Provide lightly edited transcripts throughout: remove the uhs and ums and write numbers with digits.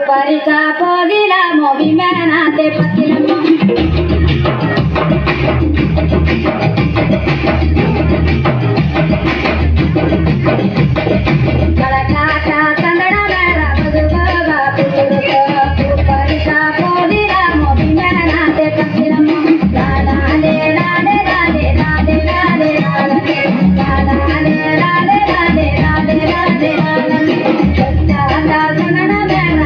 Parita podila movimena te pakilamo Kalakata sandana mera bhagava puturuka parita podila movimena te pakilamo la la le la le la le la le la le la le la la le la le la le la le la le la sandana mera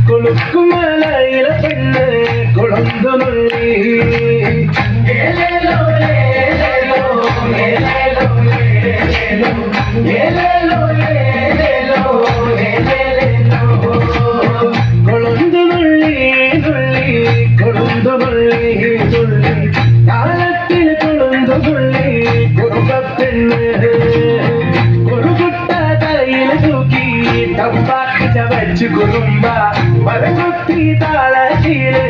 കൊളുക്കുമലയില പെണ്ണ് കൊളന്തു നുള്ളി കൊളന്തു നുള്ളി നുള്ളി കൊളന്തു നുള്ളി തുള്ളി കാലത്തിൽ കൊളന്തു തുള്ളി കുറുമ്പപ്പെണ്ണ് കുറുകുട്ട തലയിൽ തൂക്കി തമ്പാക്ക് ചവച്ചു കുറുമ്പ മരകുത്തി താളത്തില്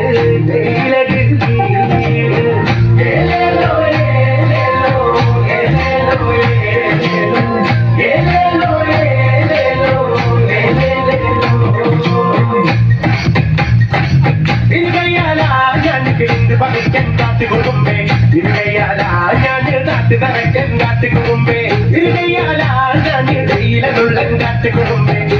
പകയ്ക്കൻ കാത്തുകൊടുമ്പേ ഇരുകയാലാ ഞാൻ നാട്ടു കറക്കൻ കാത്തുകൊടുമ്പേ ഇരുകയാലാ ഞാൻ ഇടയിലുള്ള കാത്തുകൊടുമ്പേ